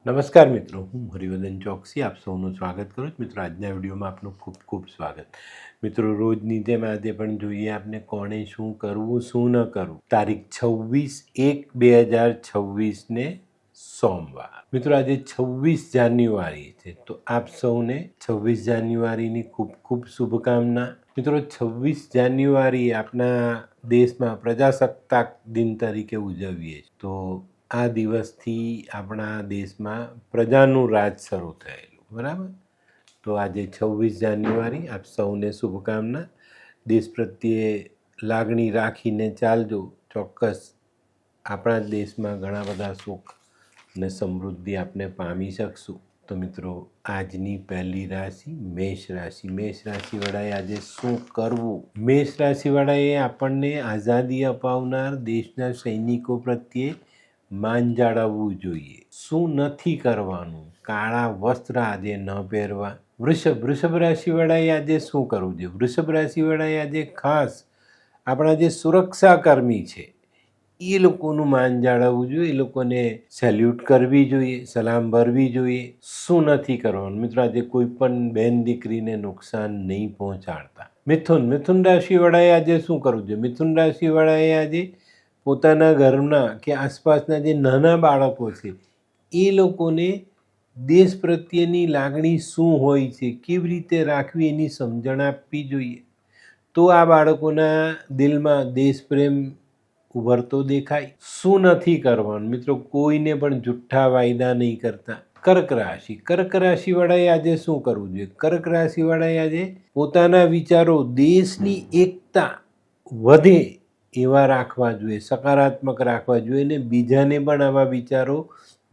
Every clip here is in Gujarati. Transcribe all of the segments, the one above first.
નમસ્કાર મિત્રો, હું હરિવર્ધન ચોકસી આપ સૌનું સ્વાગત કરું છું. મિત્રો, આજના વિડીયોમાં આપનું ખૂબ ખૂબ સ્વાગત. મિત્રો, રોજની જેમ આજે પણ જોઈએ આપણે કોણે શું કરવું શું ન કરવું. તારીખ 26/1/2026 સોમવાર. મિત્રો, આજે 26 જાન્યુઆરી છે, તો આપ સૌને 26 જાન્યુઆરીની ખૂબ ખૂબ શુભકામના. મિત્રો, 26 જાન્યુઆરી આપણા દેશમાં પ્રજાસત્તાક દિન તરીકે ઉજવીએ છીએ. તો આ દિવસથી આપણા દેશમાં પ્રજાનું રાજ શરૂ થયેલું, બરાબર. તો આજે 26 જાન્યુઆરી આપ સૌને શુભકામના. દેશ પ્રત્યે લાગણી રાખીને ચાલજો. ચોક્કસ આપણા દેશમાં ઘણા બધા સુખ અને સમૃદ્ધિ આપણે પામી શકશું. તો મિત્રો, આજની પહેલી રાશિ મેષ રાશિ. મેષ રાશિવાળાએ આજે શું કરવું? મેષ રાશિવાળાએ આપણને આઝાદી અપાવનાર દેશના સૈનિકો પ્રત્યે માન જાળવવું જોઈએ. શું નથી કરવાનું? કાળા વસ્ત્ર આજે ન પહેરવા. વૃષભ રાશિવાળાએ આજે શું કરવું જોઈએ? વૃષભ રાશિવાળાએ આજે ખાસ આપણા જે સુરક્ષાકર્મી છે એ લોકોનું માન જાળવવું જોઈએ. એ લોકોને સેલ્યુટ કરવી જોઈએ, સલામ ભરવી જોઈએ. શું નથી કરવાનું? મિત્રો, આજે કોઈ પણ બહેન દીકરીને નુકસાન નહીં પહોંચાડતા. મિથુન રાશિવાળાએ આજે શું કરવું જોઈએ? મિથુન રાશિવાળાએ આજે પોતાના ઘરના કે આસપાસના જે નાના બાળકો છે એ લોકોને દેશ પ્રત્યેની લાગણી શું હોય છે, કેવી રીતે રાખવી એની સમજણ આપવી જોઈએ. તો આ બાળકોના દિલમાં દેશપ્રેમ ઉભરતો દેખાય. શું નથી કરવાનું? મિત્રો, કોઈને પણ જુઠ્ઠા વાયદા નહીં કરતા. કર્ક રાશિવાળાએ આજે શું કરવું જોઈએ? કર્ક રાશિવાળાએ આજે પોતાના વિચારો દેશની એકતા વધે એવા રાખવા જોઈએ, સકારાત્મક રાખવા જોઈએ અને બીજાને પણ આવા વિચારો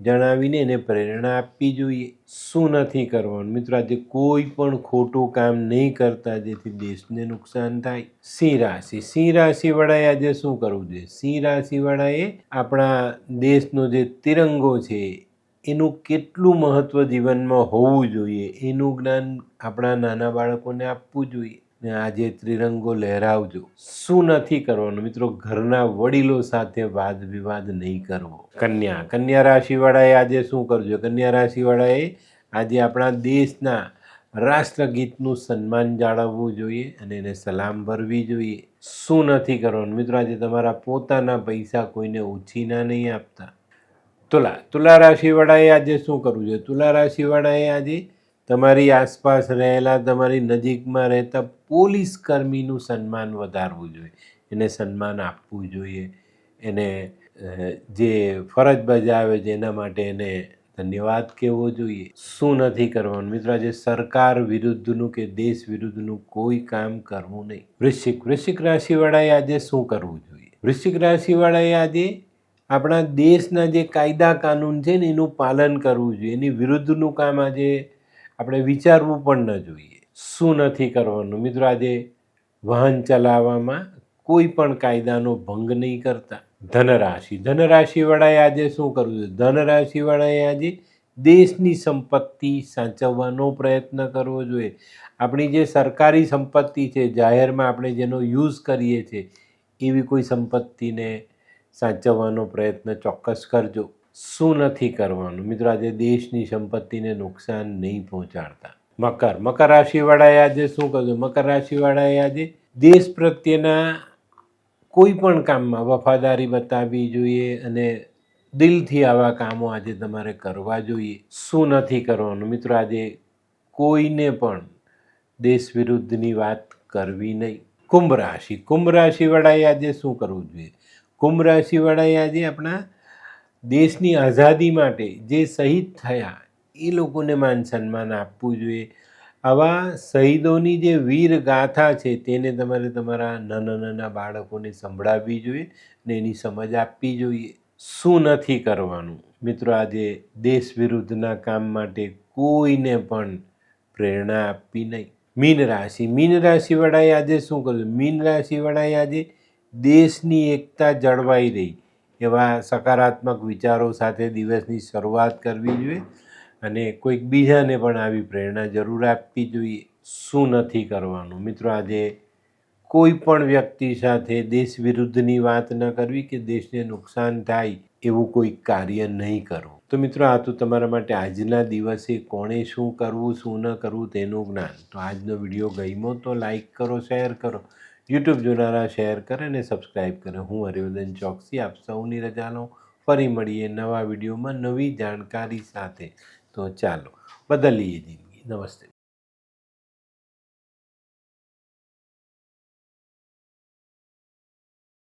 જણાવીને એને પ્રેરણા આપવી જોઈએ. શું નથી કરવાનું? મિત્રો, આજે કોઈ પણ ખોટું કામ નહીં કરતા જેથી દેશને નુકસાન થાય. સિંહ રાશિવાળાએ આજે શું કરવું જોઈએ? સિંહ રાશિવાળાએ આપણા દેશનો જે તિરંગો છે એનું કેટલું મહત્ત્વ જીવનમાં હોવું જોઈએ એનું જ્ઞાન આપણા નાના બાળકોને આપવું જોઈએ. ને આજે ત્રિરંગો લહેરાવજો. શું નથી કરવાનું? મિત્રો, ઘરના વડીલો સાથે વાદ વિવાદ નહીં કરવો. કન્યા રાશિવાળાએ આજે શું કરવું જોઈએ? કન્યા રાશિવાળાએ આજે આપણા દેશના રાષ્ટ્રગીતનું સન્માન જાળવવું જોઈએ અને એને સલામ ભરવી જોઈએ. શું નથી કરવાનું? મિત્રો, આજે તમારા પોતાના પૈસા કોઈને ઉછીના નહીં આપતા. તુલા રાશિવાળાએ આજે શું કરવું જોઈએ? તુલા રાશિવાળાએ આજે તમારી આસપાસ રહેલા, તમારી નજીકમાં રહેતા પોલીસ કર્મીનું સન્માન વધારવું જોઈએ, એને સન્માન આપવું જોઈએ, એને જે ફરજ બજાવે છે એના માટે એને ધન્યવાદ કહેવો જોઈએ. શું નથી કરવાનું? મિત્રો, આજે સરકાર વિરુદ્ધનું કે દેશ વિરુદ્ધનું કોઈ કામ કરવું નહીં. વૃશ્ચિક રાશિવાળાએ આજે શું કરવું જોઈએ? વૃશ્ચિક રાશિવાળાએ આજે આપણા દેશના જે કાયદા કાનૂન છે ને એનું પાલન કરવું જોઈએ. એની વિરુદ્ધનું કામ આજે આપણે વિચારવું પણ ન જોઈએ. શું નથી કરવાનું? મિત્રો, આજે વાહન ચલાવવામાં કોઈ પણ કાયદાનો ભંગ નહીં કરતા. ધનરાશિવાળાએ આજે શું કરવું જોઈએ? ધનરાશિવાળાએ આજે દેશની સંપત્તિ સાચવવાનો પ્રયત્ન કરવો જોઈએ. આપણી જે સરકારી સંપત્તિ છે, જાહેરમાં આપણે જેનો યુઝ કરીએ છીએ એવી કોઈ સંપત્તિને સાચવવાનો પ્રયત્ન ચોક્કસ કરજો. શું નથી કરવાનું? મિત્રો, આજે દેશની સંપત્તિને નુકસાન નહીં પહોંચાડતા. મકર રાશિવાળાએ આજે શું કરવું? મકર રાશિવાળાએ આજે દેશ પ્રત્યેના કોઈ પણ કામમાં વફાદારી બતાવવી જોઈએ અને દિલથી આવા કામો આજે તમારે કરવા જોઈએ. શું નથી કરવાનું? મિત્રો, આજે કોઈને પણ દેશ વિરુદ્ધની વાત કરવી નહીં. કુંભ રાશિવાળાએ આજે શું કરવું જોઈએ? કુંભ રાશિવાળાએ આજે આપણા દેશની આઝાદી માટે જે શહીદ થયા એ લોકોને માન સન્માન આપવું જોઈએ. આવા શહીદોની જે વીર ગાથા છે તેને તમારે તમારા નાના બાળકોને સંભળાવવી જોઈએ ને એની સમજ આપવી જોઈએ. શું નથી કરવાનું? મિત્રો, આજે દેશ વિરુદ્ધના કામ માટે કોઈને પણ પ્રેરણા આપવી નહીં. મીન રાશિવાળાએ આજે શું કરવું? મીન રાશિવાળાએ આજે દેશની એકતા જળવાઈ રહી એવા સકારાત્મક વિચારો સાથે દિવસની શરૂઆત કરવી જોઈએ અને કોઈક બીજાને પણ આવી પ્રેરણા જરૂર આપવી જોઈએ. શું નથી કરવાનું? મિત્રો, આજે કોઈ પણ વ્યક્તિ સાથે દેશ વિરુદ્ધની વાત ન કરવી કે દેશને નુકસાન થાય એવું કોઈ કાર્ય નહીં કરવું. તો તો મિત્રો આ તો તમારા માટે આજના દિવસે કોણે શું કરવું શું ન કરવું તેનું જ્ઞાન. તો આજનો વિડીયો ગમ્યો તો લાઈક કરો, શેર કરો, યુટ્યુબ જોનારા શેર કરે અને સબસ્ક્રાઈબ કરે. હું હરિવર્ધન ચોકસી આપ સૌની રજા લઉં. ફરી મળીએ નવા વિડીયોમાં નવી જાણકારી સાથે. તો ચાલો બદલીએ જિંદગી. નમસ્તે.